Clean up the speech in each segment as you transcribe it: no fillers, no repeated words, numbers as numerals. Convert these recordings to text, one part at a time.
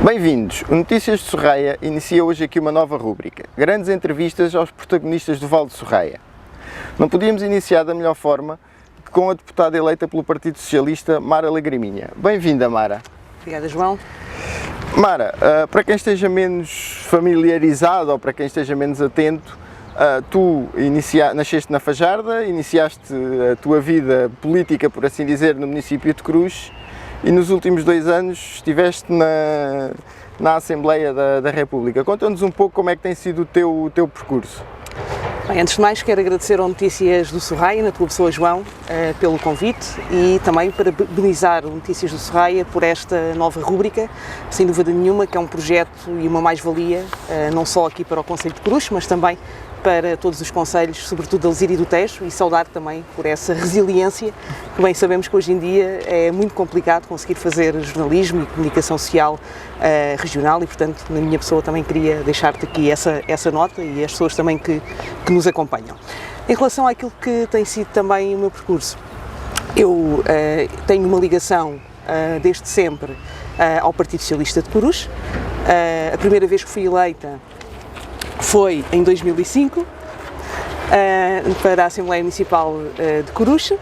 Bem-vindos! O Notícias de Sorraia inicia hoje aqui uma nova rúbrica, grandes entrevistas aos protagonistas do Vale de Sorraia. Não podíamos iniciar da melhor forma que com a deputada eleita pelo Partido Socialista, Mara Lagriminha. Bem-vinda, Mara! Obrigada, João. Mara, para quem esteja menos familiarizado ou para quem esteja menos atento, tu nasceste na Fajarda, iniciaste a tua vida política, por assim dizer, no município de Cruz e nos últimos 2 anos estiveste na Assembleia da República. Conta-nos um pouco como é que tem sido o teu percurso. Bem, antes de mais, quero agradecer ao Notícias do Sorraia, na tua pessoa, João, pelo convite e também parabenizar o Notícias do Sorraia por esta nova rúbrica, sem dúvida nenhuma, que é um projeto e uma mais-valia, não só aqui para o Concelho de Cruz, mas também para todos os concelhos, sobretudo de Alzira e do Tejo, e saudar também por essa resiliência, que bem sabemos que hoje em dia é muito complicado conseguir fazer jornalismo e comunicação social regional e, portanto, na minha pessoa também queria deixar-te aqui essa nota e as pessoas também que nos acompanham. Em relação àquilo que tem sido também o meu percurso, eu tenho uma ligação desde sempre ao Partido Socialista de Cruz. A primeira vez que fui eleita foi em 2005 para a Assembleia Municipal de Coruche.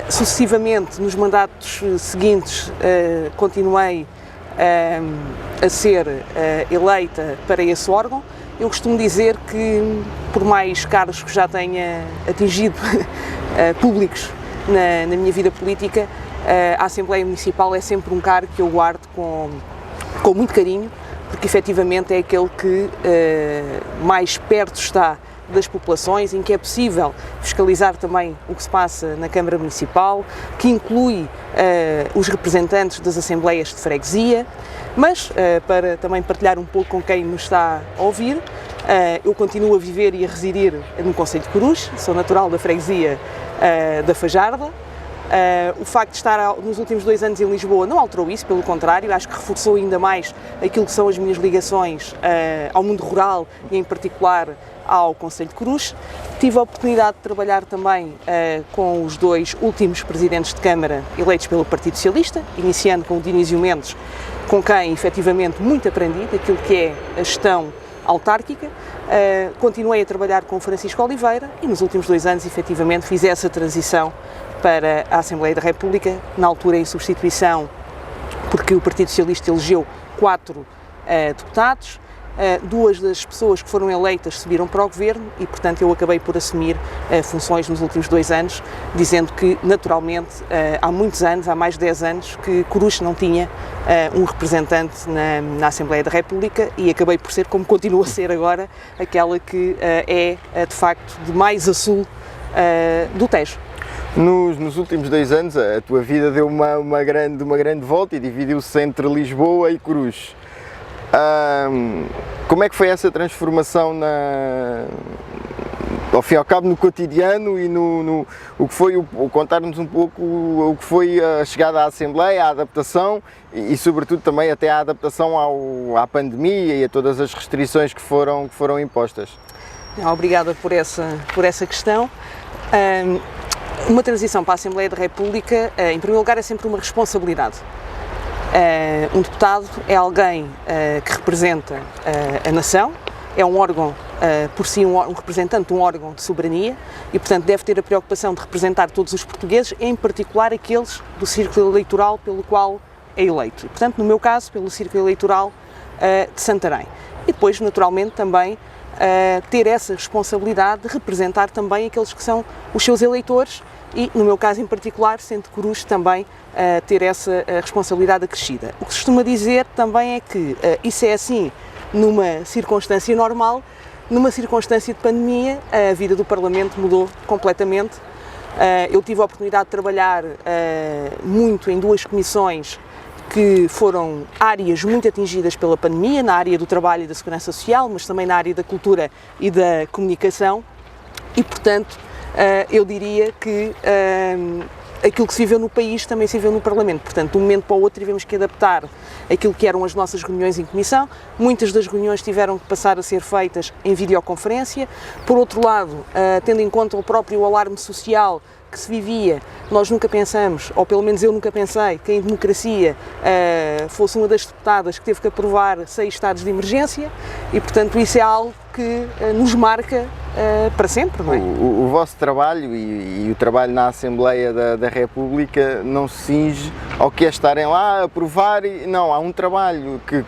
Sucessivamente, nos mandatos seguintes, continuei a ser eleita para esse órgão. Eu costumo dizer que, por mais cargos que já tenha atingido públicos na minha vida política, a Assembleia Municipal é sempre um cargo que eu guardo com muito carinho, porque efetivamente é aquele que mais perto está das populações, em que é possível fiscalizar também o que se passa na Câmara Municipal, que inclui os representantes das Assembleias de Freguesia, mas para também partilhar um pouco com quem nos está a ouvir, eu continuo a viver e a residir no Concelho de Cruz, sou natural da Freguesia da Fajarda. O facto de estar nos últimos 2 anos em Lisboa não alterou isso, pelo contrário, acho que reforçou ainda mais aquilo que são as minhas ligações ao mundo rural e em particular ao Concelho de Cruz. Tive a oportunidade de trabalhar também com os 2 últimos presidentes de Câmara eleitos pelo Partido Socialista, iniciando com o Dionísio Mendes, com quem efetivamente muito aprendi daquilo que é a gestão autárquica. Continuei a trabalhar com o Francisco Oliveira e nos últimos 2 anos efetivamente fiz essa transição para a Assembleia da República, na altura em substituição, porque o Partido Socialista elegeu 4 deputados, 2 das pessoas que foram eleitas subiram para o Governo e, portanto, eu acabei por assumir funções nos últimos 2 anos, dizendo que, naturalmente, há muitos anos, há mais de 10 anos, que Coruche não tinha um representante na Assembleia da República e acabei por ser, como continua a ser agora, aquela que é, de facto, de mais a sul do Tejo. Nos últimos 2 anos a tua vida deu uma grande volta e dividiu-se entre Lisboa e Cruz. Como é que foi essa transformação ao fim e ao cabo no cotidiano e o que foi contar-nos um pouco o que foi a chegada à Assembleia, a adaptação e sobretudo também até a adaptação à pandemia e a todas as restrições que foram impostas? Obrigada por essa questão. Uma transição para a Assembleia da República, em primeiro lugar, é sempre uma responsabilidade. Um deputado é alguém que representa a nação, é um órgão, por si, um representante de um órgão de soberania e, portanto, deve ter a preocupação de representar todos os portugueses, em particular aqueles do círculo eleitoral pelo qual é eleito. E, portanto, no meu caso, pelo círculo eleitoral de Santarém. E depois, naturalmente, também ter essa responsabilidade de representar também aqueles que são os seus eleitores e, no meu caso em particular, sendo Coruche, também ter essa responsabilidade acrescida. O que se costuma dizer também é que isso é assim numa circunstância normal, numa circunstância de pandemia, a vida do Parlamento mudou completamente. Eu tive a oportunidade de trabalhar muito em 2 comissões que foram áreas muito atingidas pela pandemia, na área do trabalho e da segurança social, mas também na área da cultura e da comunicação e, portanto, eu diria que aquilo que se viveu no país também se viveu no Parlamento. Portanto, de um momento para o outro tivemos que adaptar aquilo que eram as nossas reuniões em comissão. Muitas das reuniões tiveram que passar a ser feitas em videoconferência. Por outro lado, tendo em conta o próprio alarme social que se vivia, nós nunca pensamos, ou pelo menos eu nunca pensei, que em democracia fosse uma das deputadas que teve que aprovar 6 estados de emergência e, portanto, isso é algo que nos marca para sempre, não é? O vosso trabalho e o trabalho na Assembleia da República não se cinge ao que é estarem lá a aprovar, não, há um trabalho que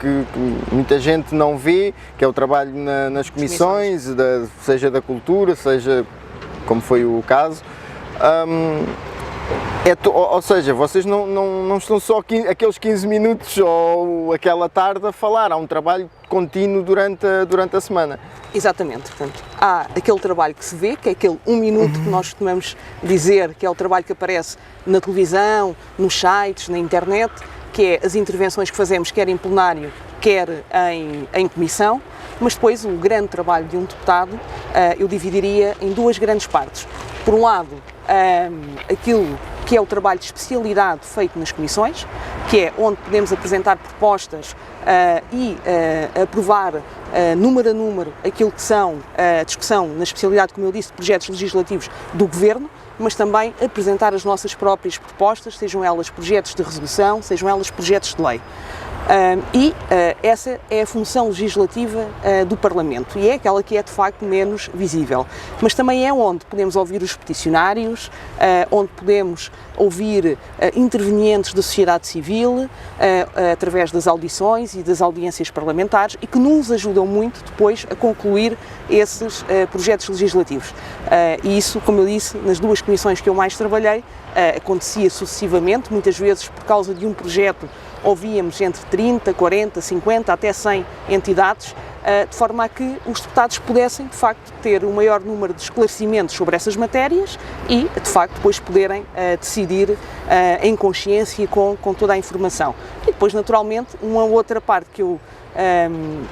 muita gente não vê, que é o trabalho nas comissões, seja da cultura, seja como foi o caso. Ou seja, vocês não estão só aqueles 15 minutos ou aquela tarde a falar, há um trabalho contínuo durante a semana. Exatamente, portanto, há aquele trabalho que se vê, que é aquele 1 minuto que nós costumamos dizer, que é o trabalho que aparece na televisão, nos sites, na internet, que é as intervenções que fazemos quer em plenário, quer em comissão, mas depois o grande trabalho de um deputado eu dividiria em 2 grandes partes. Por um lado, aquilo que é o trabalho de especialidade feito nas comissões, que é onde podemos apresentar propostas e aprovar número a número aquilo que são a discussão na especialidade, como eu disse, de projetos legislativos do Governo, mas também apresentar as nossas próprias propostas, sejam elas projetos de resolução, sejam elas projetos de lei. Essa é a função legislativa do Parlamento e é aquela que é de facto menos visível, mas também é onde podemos ouvir os peticionários, onde podemos ouvir intervenientes da sociedade civil através das audições e das audiências parlamentares e que nos ajudam muito depois a concluir esses projetos legislativos. E isso, como eu disse, nas 2 comissões que eu mais trabalhei, acontecia sucessivamente, muitas vezes por causa de um projeto ouvíamos entre 30, 40, 50 até 100 entidades, de forma a que os deputados pudessem, de facto, ter o maior número de esclarecimentos sobre essas matérias e, de facto, depois poderem decidir em consciência e com toda a informação. E depois, naturalmente, uma outra parte que eu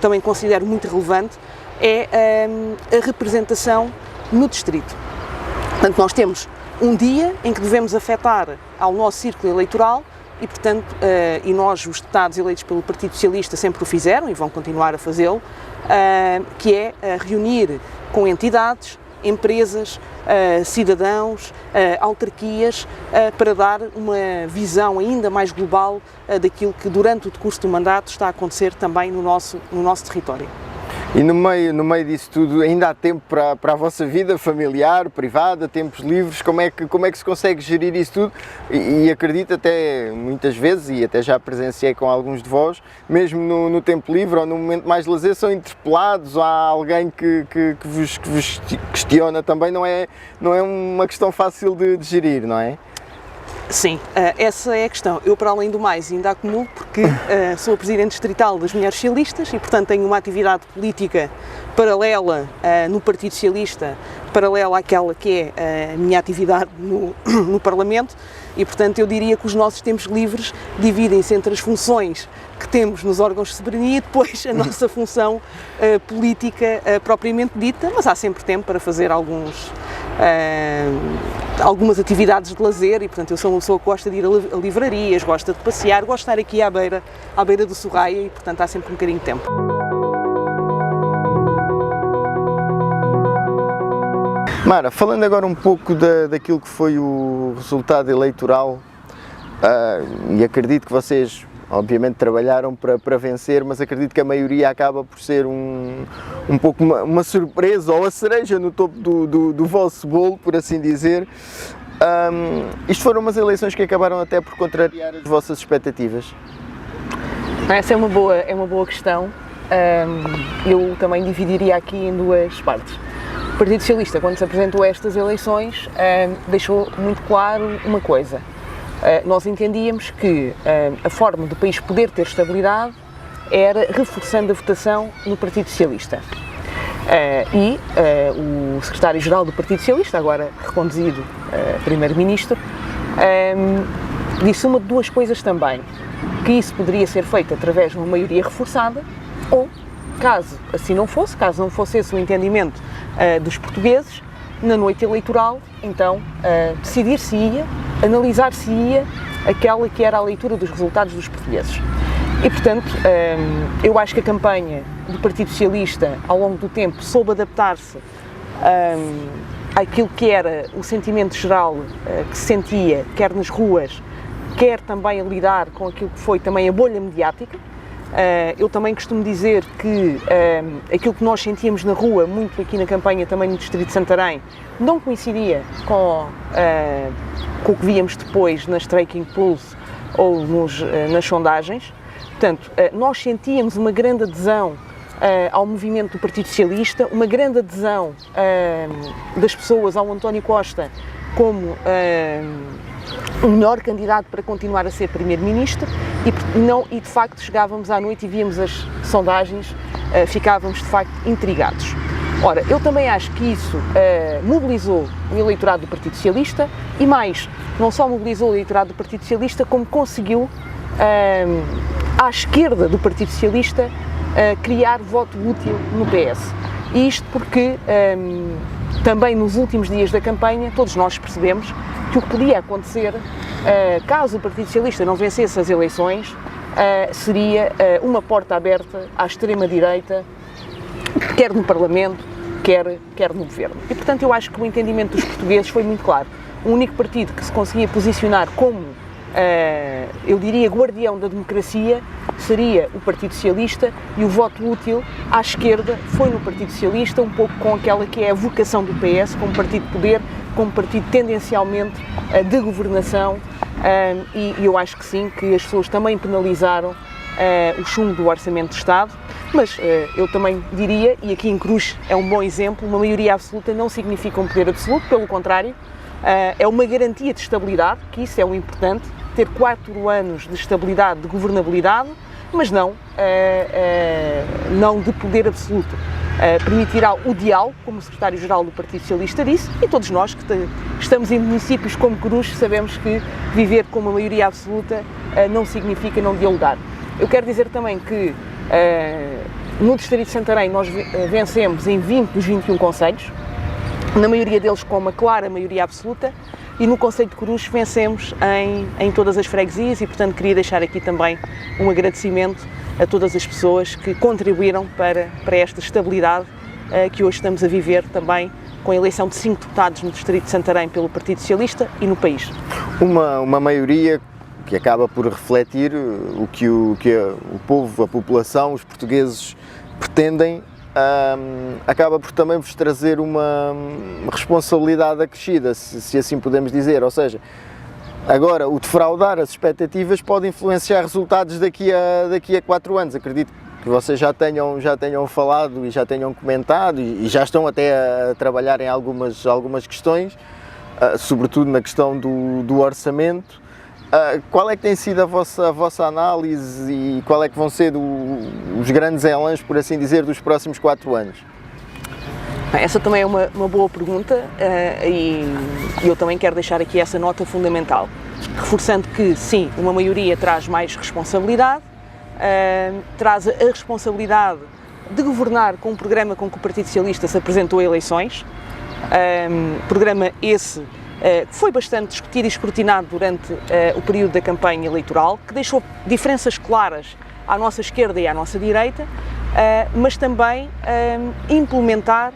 também considero muito relevante é a representação no distrito. Portanto, nós temos um dia em que devemos afetar ao nosso círculo eleitoral e, portanto, e nós, os deputados eleitos pelo Partido Socialista, sempre o fizeram e vão continuar a fazê-lo, que é reunir com entidades, empresas, cidadãos, autarquias, para dar uma visão ainda mais global daquilo que durante o decurso do mandato está a acontecer também no nosso território. E no meio disso tudo, ainda há tempo para a vossa vida familiar, privada, tempos livres? Como é que se consegue gerir isso tudo? E acredito até muitas vezes, e até já presenciei com alguns de vós, mesmo no tempo livre ou no momento mais de lazer, são interpelados, há alguém que vos questiona também, não é uma questão fácil de gerir, não é? Sim, essa é a questão. Eu, para além do mais, ainda acumulo porque sou a Presidente Distrital das Mulheres Socialistas e, portanto, tenho uma atividade política paralela no Partido Socialista, paralela àquela que é a minha atividade no Parlamento e, portanto, eu diria que os nossos tempos livres dividem-se entre as funções que temos nos órgãos de soberania e depois a nossa função política propriamente dita, mas há sempre tempo para fazer algumas atividades de lazer e, portanto, eu sou uma pessoa que gosta de ir a livrarias, gosta de passear, gosto de estar aqui à beira do Sorraia e, portanto, há sempre um bocadinho de tempo. Mara, falando agora um pouco daquilo que foi o resultado eleitoral, e acredito que vocês obviamente trabalharam para vencer, mas acredito que a maioria acaba por ser um pouco uma surpresa ou a cereja no topo do vosso bolo, por assim dizer. Isto foram umas eleições que acabaram até por contrariar as vossas expectativas? Essa é uma boa questão. Eu também dividiria aqui em 2 partes. O Partido Socialista, quando se apresentou a estas eleições, deixou muito claro uma coisa. Nós entendíamos que a forma do país poder ter estabilidade era reforçando a votação no Partido Socialista. O secretário-geral do Partido Socialista, agora reconduzido primeiro-ministro, disse uma de 2 coisas também, que isso poderia ser feito através de uma maioria reforçada ou, caso assim não fosse, caso não fosse esse o entendimento dos portugueses, na noite eleitoral, então decidir se ia analisar-se-ia aquela que era a leitura dos resultados dos portugueses. E, portanto, eu acho que a campanha do Partido Socialista, ao longo do tempo, soube adaptar-se àquilo que era o sentimento geral que se sentia, quer nas ruas, quer também a lidar com aquilo que foi também a bolha mediática. Eu também costumo dizer que aquilo que nós sentíamos na rua, muito aqui na campanha também no Distrito de Santarém, não coincidia com o que víamos depois nas Tracking Polls ou nas sondagens. Portanto, nós sentíamos uma grande adesão ao movimento do Partido Socialista, uma grande adesão das pessoas ao António Costa como o melhor candidato para continuar a ser Primeiro-Ministro e de facto chegávamos à noite e víamos as sondagens, ficávamos de facto intrigados. Ora, eu também acho que isso mobilizou o eleitorado do Partido Socialista e mais, não só mobilizou o eleitorado do Partido Socialista, como conseguiu à esquerda do Partido Socialista criar voto útil no PS. E isto porque também nos últimos dias da campanha todos nós percebemos que o que podia acontecer caso o Partido Socialista não vencesse as eleições seria uma porta aberta à extrema-direita, quer no Parlamento, quer no Governo. E portanto eu acho que o entendimento dos portugueses foi muito claro. O único partido que se conseguia posicionar como eu diria guardião da democracia seria o Partido Socialista e o voto útil à esquerda foi no Partido Socialista, um pouco com aquela que é a vocação do PS, como partido de poder, como partido tendencialmente de governação e eu acho que sim, que as pessoas também penalizaram o chumbo do Orçamento de Estado, mas eu também diria, e aqui em Cruz é um bom exemplo, uma maioria absoluta não significa um poder absoluto, pelo contrário, é uma garantia de estabilidade, que isso é o importante, ter 4 anos de estabilidade, de governabilidade, mas não de poder absoluto. Permitirá o diálogo, como o secretário-geral do Partido Socialista disse, e todos nós que estamos em municípios como Cruz sabemos que viver com uma maioria absoluta não significa não dialogar. Eu quero dizer também que no Distrito de Santarém nós vencemos em 20 dos 21 concelhos, na maioria deles com uma clara maioria absoluta, e no concelho de Cruz vencemos em todas as freguesias e, portanto, queria deixar aqui também um agradecimento a todas as pessoas que contribuíram para esta estabilidade que hoje estamos a viver também com a eleição de 5 deputados no Distrito de Santarém pelo Partido Socialista e no país. Uma maioria que acaba por refletir o que o povo, a população, os portugueses pretendem, acaba por também vos trazer uma responsabilidade acrescida, se assim podemos dizer, ou seja, agora o defraudar as expectativas pode influenciar resultados daqui a 4 anos, acredito que vocês já tenham falado e já tenham comentado e já estão até a trabalhar em algumas questões, sobretudo na questão do orçamento. Qual é que tem sido a vossa análise e qual é que vão ser os grandes elãs, por assim dizer, dos próximos 4 anos? Essa também é uma boa pergunta e eu também quero deixar aqui essa nota fundamental, reforçando que sim, uma maioria traz mais responsabilidade, traz a responsabilidade de governar com um programa com que o Partido Socialista se apresentou a eleições, programa esse que foi bastante discutido e escrutinado durante o período da campanha eleitoral, que deixou diferenças claras à nossa esquerda e à nossa direita, mas também implementar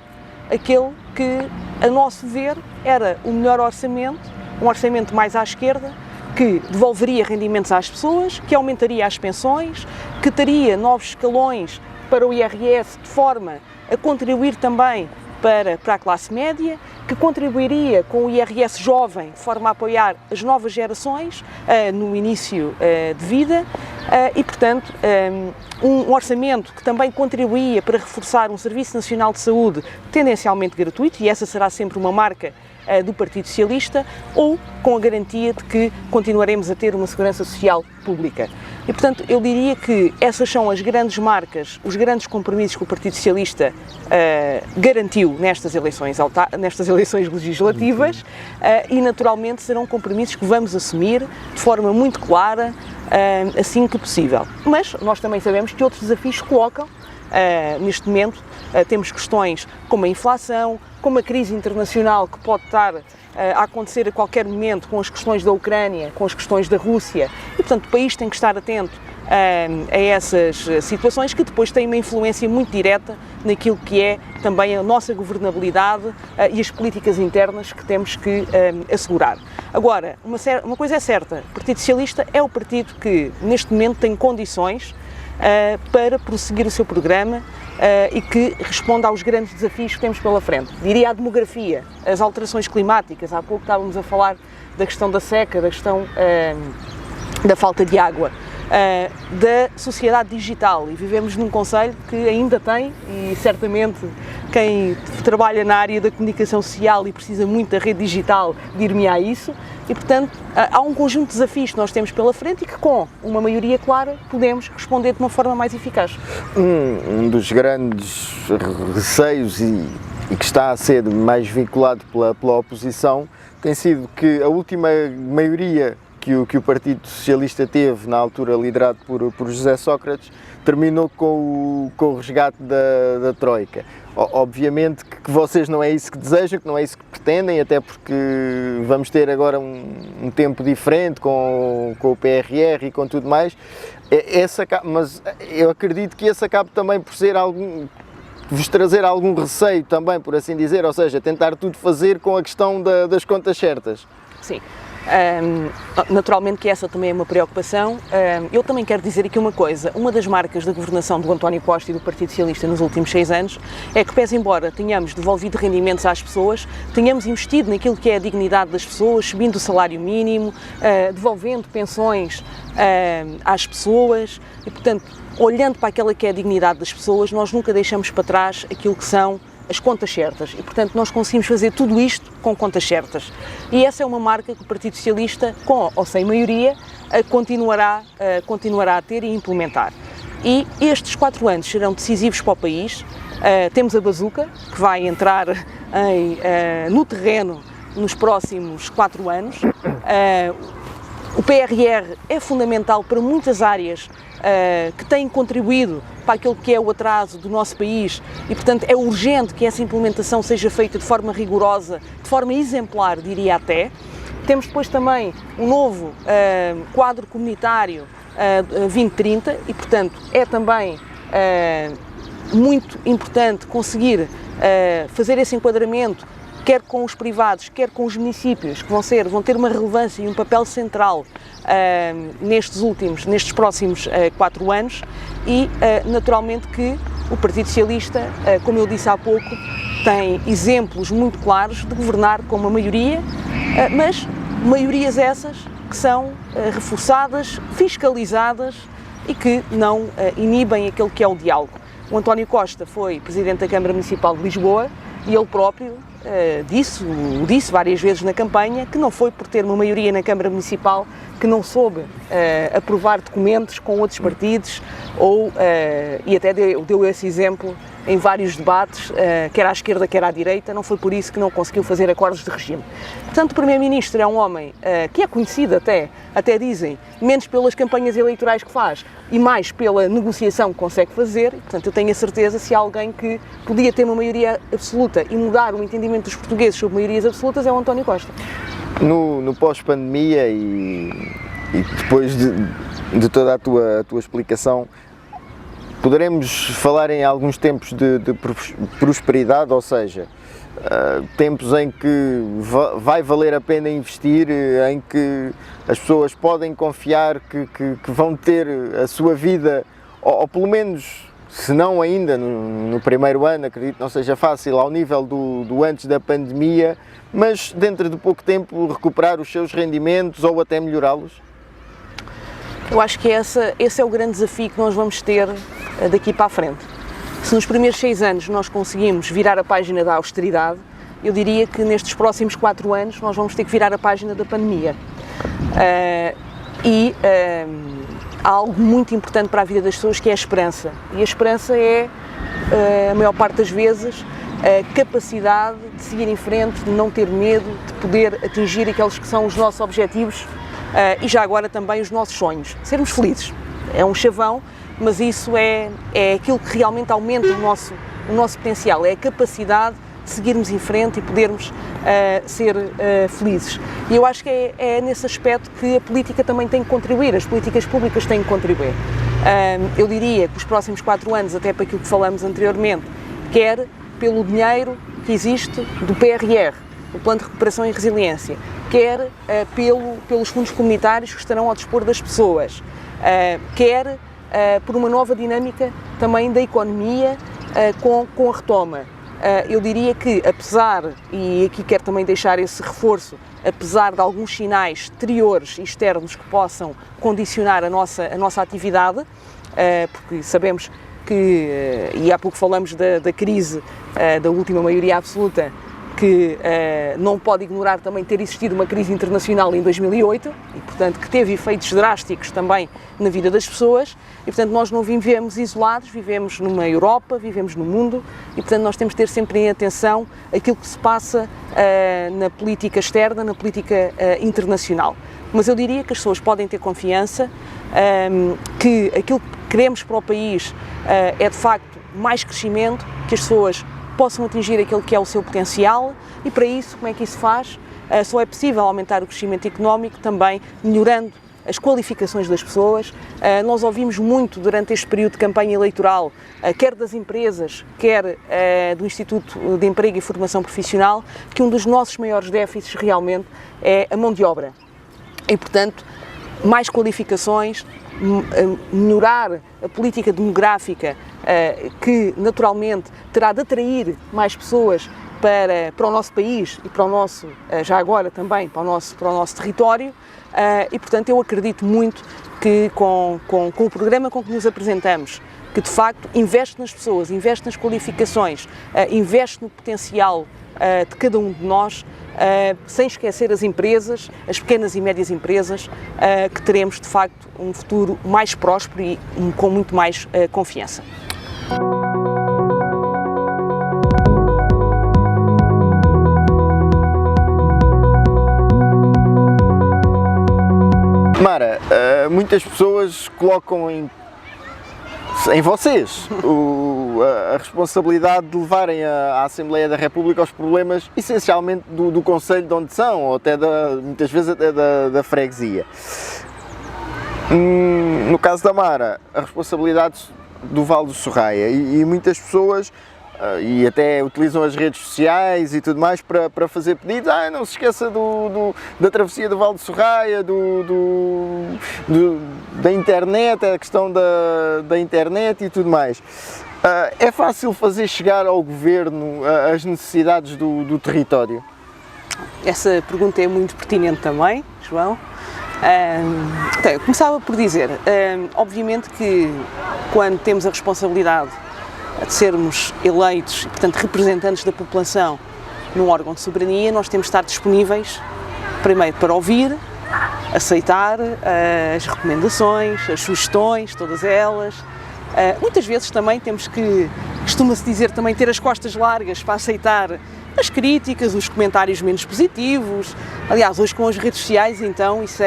aquele que, a nosso ver, era o melhor orçamento, um orçamento mais à esquerda, que devolveria rendimentos às pessoas, que aumentaria as pensões, que teria novos escalões para o IRS de forma a contribuir também para a classe média, que contribuiria com o IRS jovem, de forma a apoiar as novas gerações no início de vida e, portanto, um orçamento que também contribuía para reforçar um Serviço Nacional de Saúde tendencialmente gratuito, e essa será sempre uma marca do Partido Socialista, ou com a garantia de que continuaremos a ter uma segurança social pública. E, portanto, eu diria que essas são as grandes marcas, os grandes compromissos que o Partido Socialista garantiu nestas eleições legislativas e, naturalmente, serão compromissos que vamos assumir de forma muito clara assim que possível. Mas nós também sabemos que outros desafios se colocam neste momento. Temos questões como a inflação, como a crise internacional que pode estar a acontecer a qualquer momento com as questões da Ucrânia, com as questões da Rússia, e portanto o país tem que estar atento a essas situações que depois têm uma influência muito direta naquilo que é também a nossa governabilidade e as políticas internas que temos que assegurar. Agora, uma coisa é certa, o Partido Socialista é o partido que neste momento tem condições para prosseguir o seu programa e que responda aos grandes desafios que temos pela frente. Diria a demografia, as alterações climáticas, há pouco estávamos a falar da questão da seca, da questão da falta de água, da sociedade digital, e vivemos num concelho que ainda tem, e certamente quem trabalha na área da comunicação social e precisa muito da rede digital dir-me-á isso, e portanto há um conjunto de desafios que nós temos pela frente e que com uma maioria clara podemos responder de uma forma mais eficaz. Um dos grandes receios e que está a ser mais vinculado pela oposição tem sido que a última maioria que o Partido Socialista teve, na altura liderado por José Sócrates, terminou com o resgate da Troika. Obviamente que vocês não é isso que desejam, que não é isso que pretendem, até porque vamos ter agora um tempo diferente com o PRR e com tudo mais, mas eu acredito que esse acabe também por ser vos trazer algum receio também, por assim dizer, ou seja, tentar tudo fazer com a questão das contas certas. Sim. Naturalmente que essa também é uma preocupação. Eu também quero dizer aqui uma coisa, uma das marcas da governação do António Costa e do Partido Socialista nos últimos 6 anos é que, pese embora tenhamos devolvido rendimentos às pessoas, tenhamos investido naquilo que é a dignidade das pessoas, subindo o salário mínimo, devolvendo pensões às pessoas e, portanto, olhando para aquela que é a dignidade das pessoas, nós nunca deixamos para trás aquilo que são as contas certas e, portanto, nós conseguimos fazer tudo isto com contas certas. E essa é uma marca que o Partido Socialista, com ou sem maioria, continuará a ter e implementar. E estes 4 anos serão decisivos para o país. Temos a bazuca, que vai entrar no terreno nos próximos 4 anos. O PRR é fundamental para muitas áreas que têm contribuído para aquilo que é o atraso do nosso país e, portanto, é urgente que essa implementação seja feita de forma rigorosa, de forma exemplar, diria até. Temos depois também um novo quadro comunitário 2030 e, portanto, é também muito importante conseguir fazer esse enquadramento, quer com os privados, quer com os municípios, que vão ter uma relevância e um papel central nestes próximos 4 anos e, naturalmente, que o Partido Socialista, como eu disse há pouco, tem exemplos muito claros de governar com uma maioria, mas maiorias essas que são reforçadas, fiscalizadas e que não inibem aquele que é o diálogo. O António Costa foi Presidente da Câmara Municipal de Lisboa e ele próprio disse várias vezes na campanha que não foi por ter uma maioria na Câmara Municipal que não soube aprovar documentos com outros partidos e até deu esse exemplo em vários debates, quer à esquerda, quer à direita, não foi por isso que não conseguiu fazer acordos de regime. Portanto, o Primeiro-Ministro é um homem que é conhecido até dizem, menos pelas campanhas eleitorais que faz e mais pela negociação que consegue fazer. Portanto, eu tenho a certeza, se há alguém que podia ter uma maioria absoluta e mudar o entendimento dos portugueses sobre maiorias absolutas, é o António Costa. No pós-pandemia e depois de toda a tua explicação, poderemos falar em alguns tempos de prosperidade, ou seja, tempos em que vai valer a pena investir, em que as pessoas podem confiar que vão ter a sua vida, ou pelo menos, se não ainda no primeiro ano, acredito que não seja fácil, ao nível do antes da pandemia, mas dentro de pouco tempo recuperar os seus rendimentos ou até melhorá-los? Eu acho que esse é o grande desafio que nós vamos ter daqui para a frente. Se nos primeiros 6 anos nós conseguimos virar a página da austeridade, eu diria que nestes próximos 4 anos nós vamos ter que virar a página da pandemia. Há algo muito importante para a vida das pessoas que é a esperança. E a esperança é, a maior parte das vezes, a capacidade de seguir em frente, de não ter medo, de poder atingir aqueles que são os nossos objetivos e já agora também os nossos sonhos. Sermos felizes. É um chavão mas isso é aquilo que realmente aumenta o nosso potencial, é a capacidade de seguirmos em frente e podermos ser felizes. E eu acho que é nesse aspecto que a política também tem que contribuir, as políticas públicas têm que contribuir. Eu diria que os próximos 4 anos, até para aquilo que falamos anteriormente, quer pelo dinheiro que existe do PRR, o Plano de Recuperação e Resiliência, quer pelos fundos comunitários que estarão ao dispor das pessoas, quer por uma nova dinâmica também da economia com a retoma. Eu diria que, apesar, e aqui quero também deixar esse reforço, apesar de alguns sinais exteriores e externos que possam condicionar a nossa atividade, porque sabemos que, e há pouco falamos da crise da última maioria absoluta, que não pode ignorar também ter existido uma crise internacional em 2008 e, portanto, que teve efeitos drásticos também na vida das pessoas e, portanto, nós não vivemos isolados, vivemos numa Europa, vivemos no mundo e, portanto, nós temos de ter sempre em atenção aquilo que se passa na política externa, na política internacional. Mas eu diria que as pessoas podem ter confiança que aquilo que queremos para o país é, de facto, mais crescimento, que as pessoas possam atingir aquilo que é o seu potencial e para isso, como é que isso faz? Só é possível aumentar o crescimento económico também melhorando as qualificações das pessoas. Nós ouvimos muito durante este período de campanha eleitoral, quer das empresas, quer do Instituto de Emprego e Formação Profissional, que um dos nossos maiores déficits realmente é a mão de obra. E, portanto, mais qualificações, melhorar a política demográfica, que naturalmente terá de atrair mais pessoas para o nosso país e para o nosso, já agora também, para o nosso território, e portanto eu acredito muito que com o programa com que nos apresentamos, que de facto investe nas pessoas, investe nas qualificações, investe no potencial de cada um de nós, sem esquecer as empresas, as pequenas e médias empresas, que teremos de facto um futuro mais próspero e com muito mais confiança. Mara, muitas pessoas colocam em vocês a responsabilidade de levarem à Assembleia da República os problemas essencialmente do concelho de onde são, ou até muitas vezes até da freguesia. No caso da Mara, a responsabilidade do Val do Sorraia e muitas pessoas e até utilizam as redes sociais e tudo mais para fazer pedidos. Não se esqueça da travessia do Val do Sorraia, da internet, a questão da internet e tudo mais. É fácil fazer chegar ao Governo as necessidades do território? Essa pergunta é muito pertinente também, João. Então, eu começava por dizer, obviamente que quando temos a responsabilidade de sermos eleitos e, portanto, representantes da população num órgão de soberania, nós temos de estar disponíveis, primeiro, para ouvir, aceitar as recomendações, as sugestões, todas elas. Muitas vezes também costuma-se dizer também ter as costas largas para aceitar as críticas, os comentários menos positivos. Aliás, hoje com as redes sociais, então, isso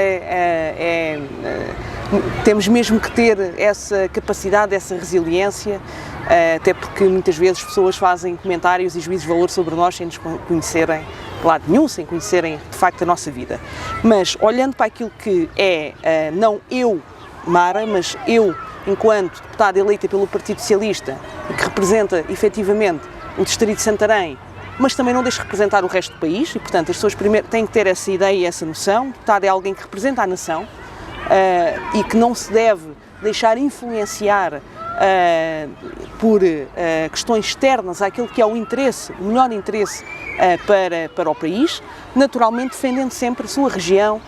temos mesmo que ter essa capacidade, essa resiliência, até porque muitas vezes pessoas fazem comentários e juízos de valor sobre nós sem nos conhecerem de lado nenhum, sem conhecerem de facto a nossa vida. Mas olhando para aquilo que é, não eu, Mara, mas eu, enquanto deputada eleita pelo Partido Socialista, que representa efetivamente o Distrito de Santarém, mas também não deixa de representar o resto do país e, portanto, as pessoas primeiro têm que ter essa ideia e essa noção. O deputado é alguém que representa a nação e que não se deve deixar influenciar por questões externas àquilo que é o interesse, o melhor interesse para o país, naturalmente defendendo sempre a sua região,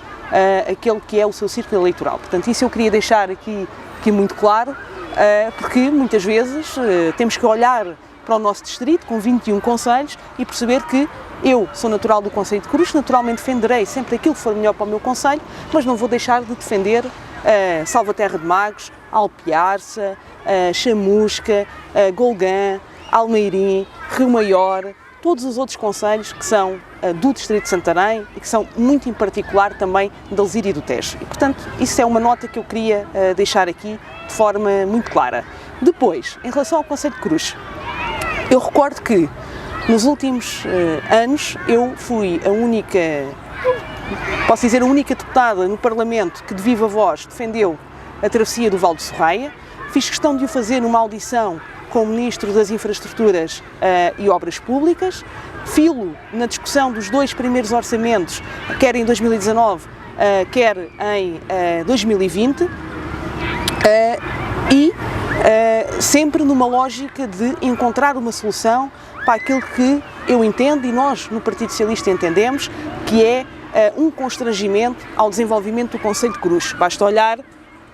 aquele que é o seu círculo eleitoral. Portanto, isso eu queria deixar aqui muito claro, porque muitas vezes temos que olhar para o nosso distrito, com 21 concelhos, e perceber que eu sou natural do concelho de Cruz, naturalmente defenderei sempre aquilo que for melhor para o meu concelho, mas não vou deixar de defender Salvaterra de Magos, Alpiarça, Chamusca, Golgã, Almeirim, Rio Maior, todos os outros concelhos que são do Distrito de Santarém e que são muito em particular também de Alzira e do Tejo. E, portanto, isso é uma nota que eu queria deixar aqui de forma muito clara. Depois, em relação ao Concelho de Cruz, eu recordo que nos últimos anos eu fui a única, posso dizer, a única deputada no Parlamento que de viva voz defendeu a travessia do Val de Sorraia. Fiz questão de o fazer numa audição com o Ministro das Infraestruturas e Obras Públicas, filo na discussão dos dois primeiros orçamentos, quer em 2019, quer em 2020, e sempre numa lógica de encontrar uma solução para aquilo que eu entendo e nós no Partido Socialista entendemos, que é um constrangimento ao desenvolvimento do Concelho de Cruz. Basta olhar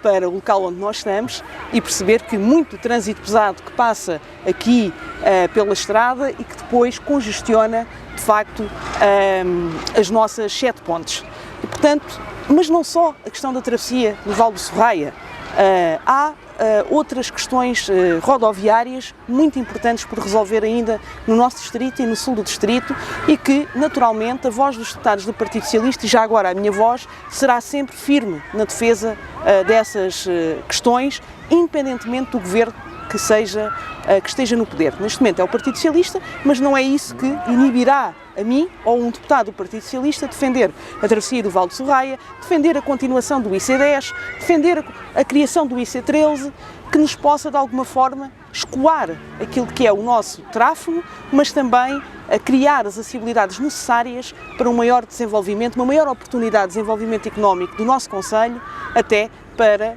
para o local onde nós estamos e perceber que muito trânsito pesado que passa aqui pela estrada e que depois congestiona, de facto, as nossas 7 pontes. E, portanto, mas não só a questão da travessia do Val do Sorraia, há outras questões rodoviárias muito importantes por resolver ainda no nosso distrito e no sul do distrito e que, naturalmente, a voz dos deputados do Partido Socialista, e já agora a minha voz, será sempre firme na defesa dessas questões, independentemente do governo que esteja no poder. Neste momento é o Partido Socialista, mas não é isso que inibirá a mim ou um deputado do Partido Socialista defender a travessia do Val de Sorraia, defender a continuação do IC10, defender a criação do IC13, que nos possa de alguma forma escoar aquilo que é o nosso tráfego, mas também a criar as acessibilidades necessárias para um maior desenvolvimento, uma maior oportunidade de desenvolvimento económico do nosso concelho, até para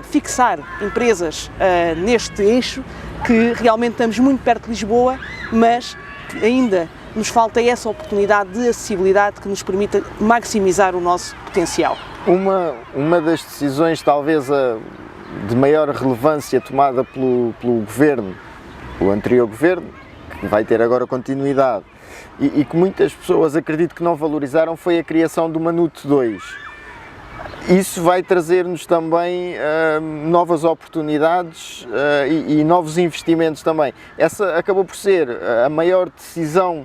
fixar empresas neste eixo, que realmente estamos muito perto de Lisboa, mas que ainda nos falta essa oportunidade de acessibilidade que nos permita maximizar o nosso potencial. Uma das decisões talvez de maior relevância tomada pelo governo, o anterior governo, que vai ter agora continuidade, e que muitas pessoas acredito que não valorizaram, foi a criação do Manute 2. Isso vai trazer-nos também novas oportunidades e novos investimentos também. Essa acabou por ser a maior decisão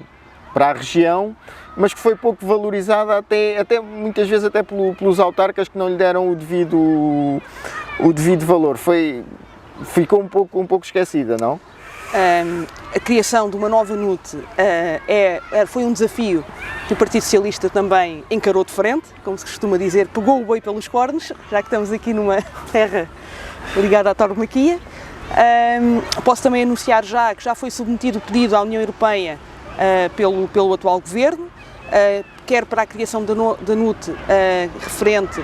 para a região, mas que foi pouco valorizada até muitas vezes até pelos autarcas que não lhe deram o devido valor. Ficou um pouco esquecida, não? A criação de uma nova NUT foi um desafio que o Partido Socialista também encarou de frente, como se costuma dizer, pegou o boi pelos cornos, já que estamos aqui numa terra ligada à tauromaquia. Posso também anunciar já que já foi submetido o pedido à União Europeia pelo atual governo, quer para a criação da NUT referente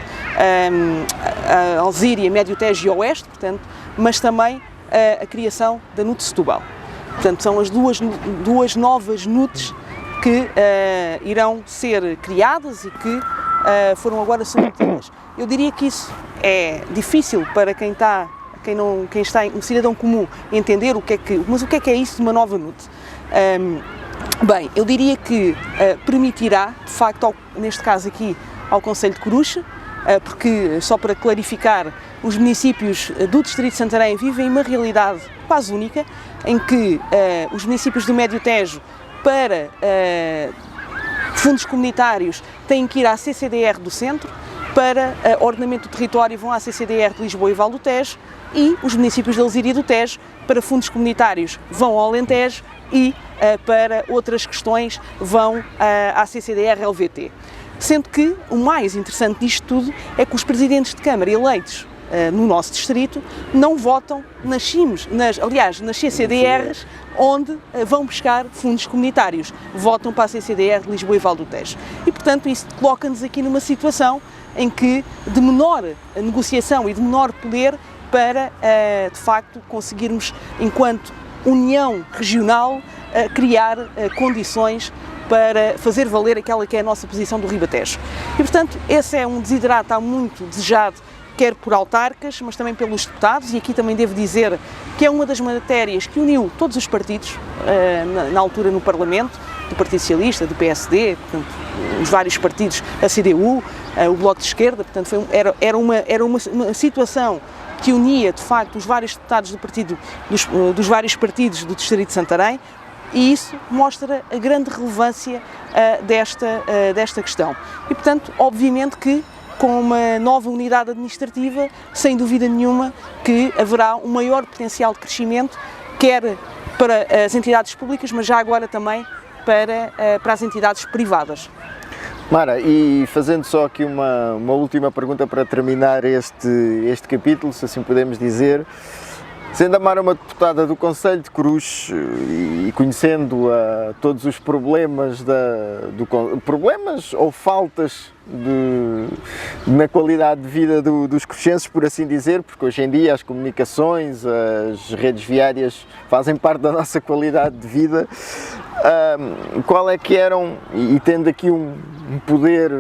a Alzira, Médio Tejo e Oeste, portanto, mas também a criação da NUT Setúbal. Portanto, são as duas novas NUTs que irão ser criadas e que foram agora submetidas. Eu diria que isso é difícil para quem está um cidadão comum entender mas o que é isso de uma nova NUT? Bem, eu diria que permitirá, de facto, neste caso aqui, ao Concelho de Coruche, porque, só para clarificar, os municípios do Distrito de Santarém vivem uma realidade quase única, em que os municípios do Médio Tejo, para fundos comunitários, têm que ir à CCDR do centro, para ordenamento do território vão à CCDR de Lisboa e Val do Tejo, e os municípios de Alzira e do Tejo, para fundos comunitários, vão ao Alentejo e para outras questões vão à CCDR LVT. Sendo que o mais interessante disto tudo é que os presidentes de Câmara eleitos no nosso distrito não votam nas CIMs, nas CCDRs, onde vão buscar fundos comunitários. Votam para a CCDR de Lisboa e Val do Tejo. E, portanto, isso coloca-nos aqui numa situação em que de menor negociação e de menor poder para, de facto, conseguirmos, enquanto União Regional, criar condições para fazer valer aquela que é a nossa posição do Ribatejo. E, portanto, esse é um desiderato há muito desejado, quer por autarcas, mas também pelos deputados, e aqui também devo dizer que é uma das matérias que uniu todos os partidos, na altura no Parlamento, do Partido Socialista, do PSD, portanto, os vários partidos, a CDU, o Bloco de Esquerda, portanto, era uma situação que unia, de facto, os vários deputados dos vários partidos do Distrito de Santarém, e isso mostra a grande relevância desta questão. E, portanto, obviamente que com uma nova unidade administrativa, sem dúvida nenhuma que haverá um maior potencial de crescimento, quer para as entidades públicas, mas já agora também para as entidades privadas. Mara, e fazendo só aqui uma última pergunta para terminar este capítulo, se assim podemos dizer. Sendo a Mara uma deputada do Concelho de Coruche e conhecendo todos os problemas, problemas ou faltas na qualidade de vida dos coruchenses, por assim dizer, porque hoje em dia as comunicações, as redes viárias fazem parte da nossa qualidade de vida, qual é que eram, e tendo aqui um poder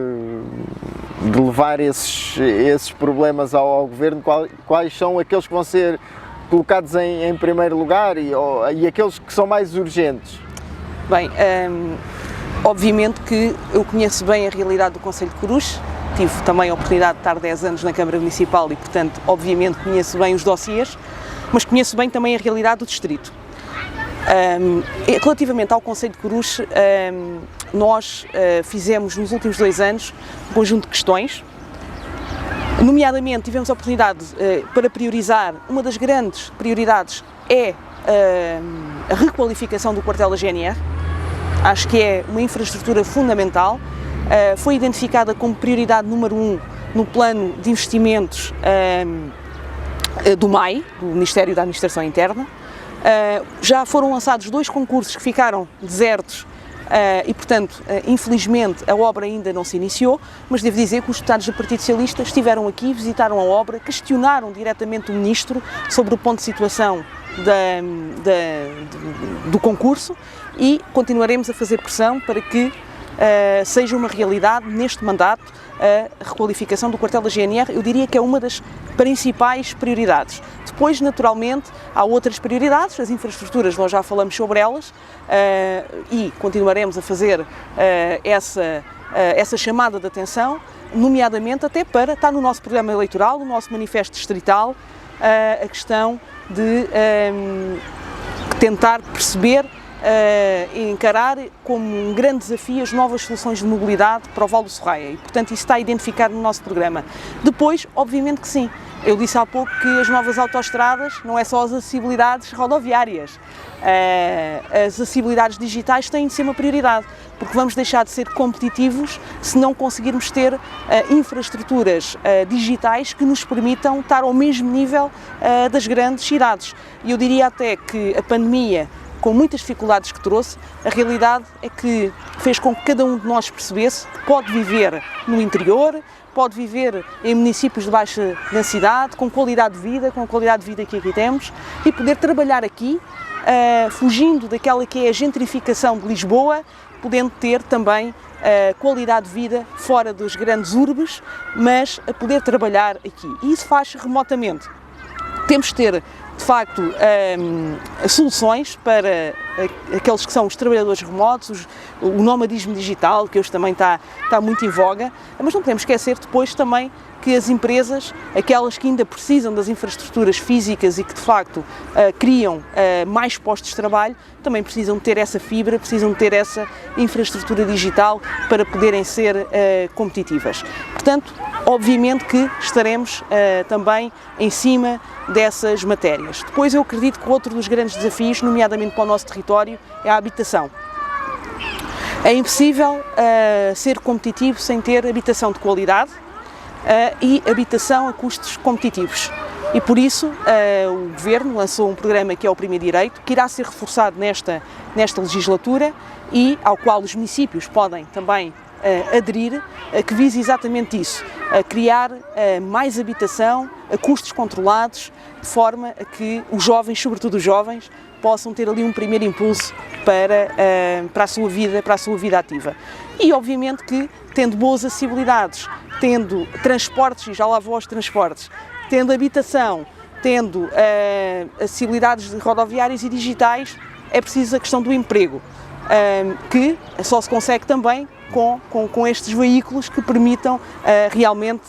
de levar esses problemas ao Governo, quais são aqueles que vão ser colocados em primeiro lugar e aqueles que são mais urgentes? Bem, obviamente que eu conheço bem a realidade do Concelho de Coruche, tive também a oportunidade de estar 10 anos na Câmara Municipal e, portanto, obviamente conheço bem os dossiês, mas conheço bem também a realidade do Distrito. Relativamente ao Concelho de Coruche, nós fizemos nos últimos 2 anos um conjunto de questões. Nomeadamente, tivemos a oportunidade para priorizar, uma das grandes prioridades é a requalificação do quartel da GNR. Acho que é uma infraestrutura fundamental. Foi identificada como prioridade número 1 no plano de investimentos do MAI, do Ministério da Administração Interna. Já foram lançados 2 concursos que ficaram desertos. E, portanto, infelizmente a obra ainda não se iniciou, mas devo dizer que os deputados do Partido Socialista estiveram aqui, visitaram a obra, questionaram diretamente o Ministro sobre o ponto de situação do concurso e continuaremos a fazer pressão para que seja uma realidade neste mandato a requalificação do quartel da GNR. Eu diria que é uma das principais prioridades. Depois, naturalmente, há outras prioridades, as infraestruturas, nós já falamos sobre elas e continuaremos a fazer essa chamada de atenção, nomeadamente até para estar no nosso programa eleitoral, no nosso manifesto distrital, a questão de tentar perceber e encarar como um grande desafio as novas soluções de mobilidade para o Val do Sorraia e, portanto, isso está identificado no nosso programa. Depois, obviamente que sim, eu disse há pouco que as novas autoestradas não é só as acessibilidades rodoviárias, as acessibilidades digitais têm de ser uma prioridade, porque vamos deixar de ser competitivos se não conseguirmos ter infraestruturas digitais que nos permitam estar ao mesmo nível das grandes cidades. E eu diria até que a pandemia, com muitas dificuldades que trouxe, a realidade é que fez com que cada um de nós percebesse que pode viver no interior, pode viver em municípios de baixa densidade, com qualidade de vida, com a qualidade de vida que aqui temos, e poder trabalhar aqui, fugindo daquela que é a gentrificação de Lisboa, podendo ter também qualidade de vida fora dos grandes urbes, mas a poder trabalhar aqui. E isso faz remotamente. Temos de ter, de facto, soluções para aqueles que são os trabalhadores remotos, o nomadismo digital, que hoje também está muito em voga, mas não podemos esquecer depois também que as empresas, aquelas que ainda precisam das infraestruturas físicas e que de facto criam mais postos de trabalho, também precisam ter essa fibra, precisam ter essa infraestrutura digital para poderem ser competitivas. Portanto, obviamente que estaremos também em cima dessas matérias. Depois eu acredito que outro dos grandes desafios, nomeadamente para o nosso território, é a habitação. É impossível ser competitivo sem ter habitação de qualidade e habitação a custos competitivos. E por isso o Governo lançou um programa que é o Primeiro Direito, que irá ser reforçado nesta legislatura e ao qual os municípios podem também aderir, que visa exatamente isso, a criar mais habitação a custos controlados, de forma a que os jovens, sobretudo os jovens, possam ter ali um primeiro impulso para a sua vida ativa. E obviamente que, tendo boas acessibilidades, tendo transportes, e já lá vou aos transportes, tendo habitação, tendo acessibilidades rodoviárias e digitais, é preciso a questão do emprego, que só se consegue também com estes veículos que permitam realmente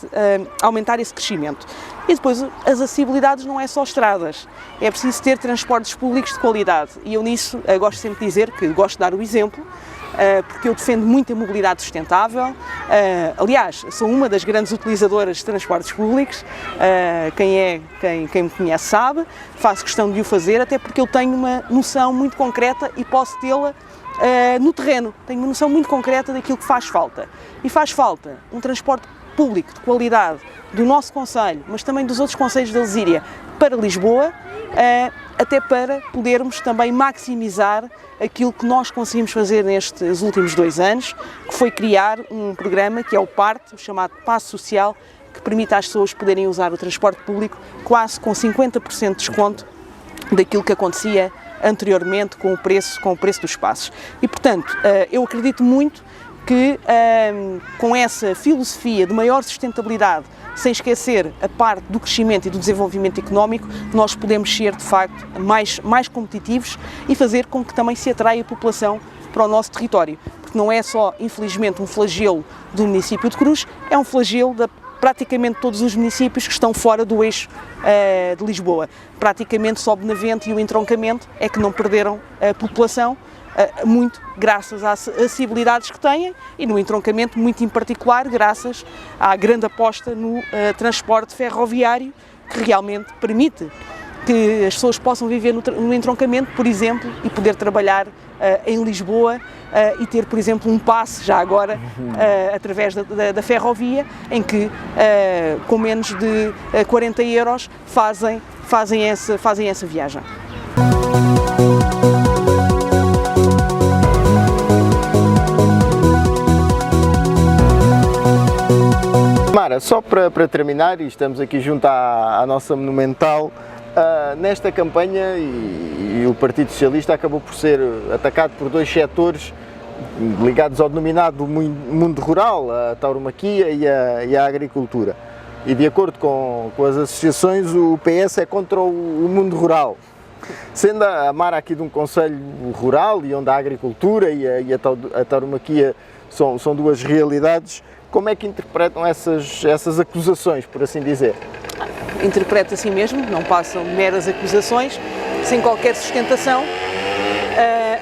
aumentar esse crescimento. E depois as acessibilidades não é só estradas, é preciso ter transportes públicos de qualidade. E eu nisso gosto sempre de dizer que gosto de dar o exemplo, porque eu defendo muito a mobilidade sustentável. Aliás, sou uma das grandes utilizadoras de transportes públicos, quem me conhece sabe, faço questão de o fazer, até porque eu tenho uma noção muito concreta e posso tê-la no terreno. Tenho uma noção muito concreta daquilo que faz falta. E faz falta um transporte público de qualidade do nosso concelho, mas também dos outros concelhos da Lesíria, para Lisboa, até para podermos também maximizar aquilo que nós conseguimos fazer nestes últimos 2 anos, que foi criar um programa que é o PART, o chamado Passo Social, que permite às pessoas poderem usar o transporte público quase com 50% de desconto daquilo que acontecia anteriormente com o preço dos passos. E, portanto, eu acredito muito que com essa filosofia de maior sustentabilidade, sem esquecer a parte do crescimento e do desenvolvimento económico, nós podemos ser, de facto, mais competitivos e fazer com que também se atraia a população para o nosso território. Porque não é só, infelizmente, um flagelo do município de Cruz, é um flagelo de praticamente todos os municípios que estão fora do eixo de Lisboa. Praticamente só Benavente e o entroncamento é que não perderam a população, muito graças às acessibilidades que têm e no entroncamento muito em particular graças à grande aposta no transporte ferroviário que realmente permite que as pessoas possam viver no entroncamento, por exemplo, e poder trabalhar em Lisboa e ter, por exemplo, um passe já agora através da ferrovia em que com menos de 40 euros fazem essa viagem. Mara, só para terminar, e estamos aqui junto à nossa Monumental, nesta campanha e o Partido Socialista acabou por ser atacado por 2 setores ligados ao denominado mundo rural, a tauromaquia e a agricultura. E de acordo com as associações, o PS é contra o mundo rural. Sendo a Mara aqui de um concelho rural e onde a agricultura e a tauromaquia são 2 realidades, como é que interpretam essas acusações, por assim dizer? Interpreto assim mesmo, não passam meras acusações, sem qualquer sustentação.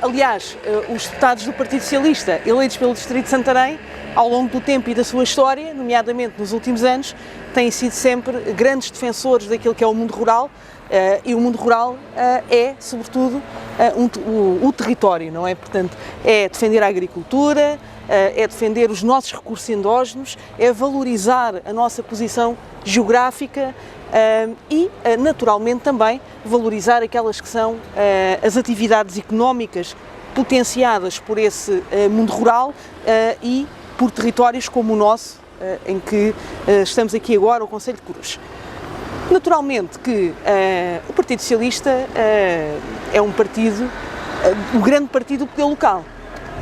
Aliás, os deputados do Partido Socialista, eleitos pelo Distrito de Santarém, ao longo do tempo e da sua história, nomeadamente nos últimos anos, têm sido sempre grandes defensores daquilo que é o mundo rural, e o mundo rural é, sobretudo, o território, não é? Portanto, é defender a agricultura, é defender os nossos recursos endógenos, é valorizar a nossa posição geográfica e, naturalmente, também valorizar aquelas que são as atividades económicas potenciadas por esse mundo rural e por territórios como o nosso, em que estamos aqui agora, o Concelho de Cruz. Naturalmente que o Partido Socialista é um partido, o grande partido do poder local.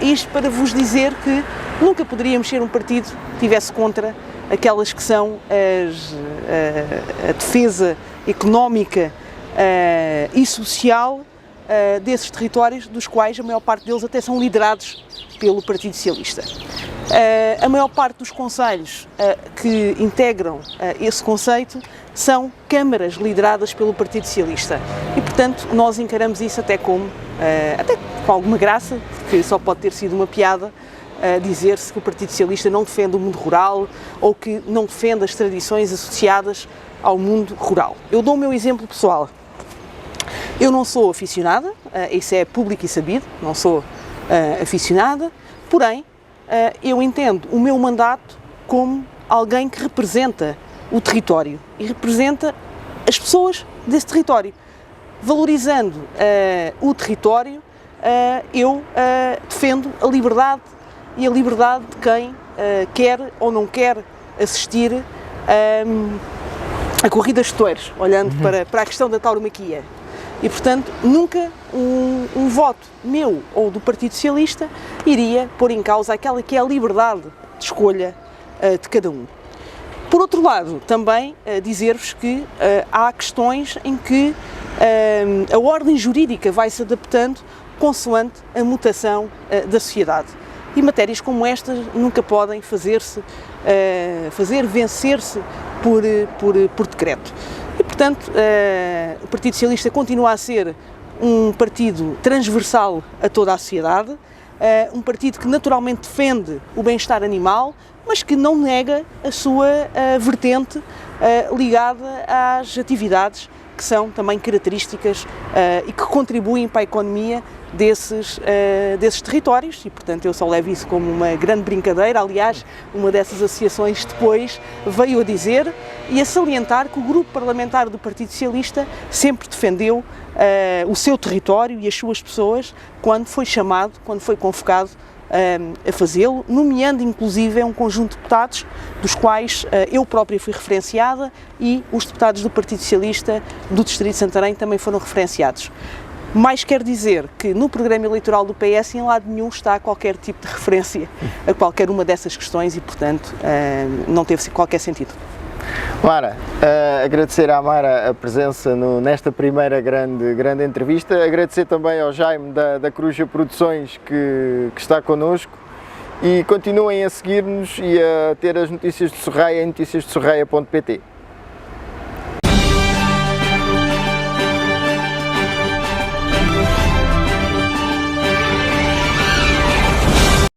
Isto para vos dizer que nunca poderíamos ser um partido que estivesse contra aquelas que são a defesa económica e social desses territórios, dos quais a maior parte deles até são liderados pelo Partido Socialista. A maior parte dos concelhos que integram esse conceito são câmaras lideradas pelo Partido Socialista e, portanto, nós encaramos isso até com alguma graça, porque só pode ter sido uma piada dizer-se que o Partido Socialista não defende o mundo rural ou que não defende as tradições associadas ao mundo rural. Eu dou o meu exemplo pessoal. Eu não sou aficionada, isso é público e sabido, não sou aficionada, porém, eu entendo o meu mandato como alguém que representa o território e representa as pessoas desse território. Valorizando o território, eu defendo a liberdade e a liberdade de quem quer ou não quer assistir a corridas de touros, olhando para a questão da tauromaquia. E, portanto, nunca um voto meu ou do Partido Socialista iria pôr em causa aquela que é a liberdade de escolha de cada um. Por outro lado, também dizer-vos que há questões em que a ordem jurídica vai se adaptando consoante a mutação da sociedade. E matérias como estas nunca podem vencer-se por decreto. concreto. E, portanto, o Partido Socialista continua a ser um partido transversal a toda a sociedade, um partido que naturalmente defende o bem-estar animal, mas que não nega a sua vertente ligada às atividades que são também características e que contribuem para a economia desses territórios, e portanto eu só levo isso como uma grande brincadeira. Aliás, uma dessas associações depois veio a dizer e a salientar que o grupo parlamentar do Partido Socialista sempre defendeu o seu território e as suas pessoas quando foi chamado, quando foi convocado a fazê-lo, nomeando inclusive um conjunto de deputados, dos quais eu própria fui referenciada e os deputados do Partido Socialista do Distrito de Santarém também foram referenciados. Mais quer dizer que no programa eleitoral do PS em lado nenhum está qualquer tipo de referência a qualquer uma dessas questões e, portanto, não teve qualquer sentido. Mara, agradecer à Mara a presença nesta primeira grande entrevista, agradecer também ao Jaime da Coruja Produções que está connosco e continuem a seguir-nos e a ter as notícias de Sorraia em noticiasdesorraia.pt.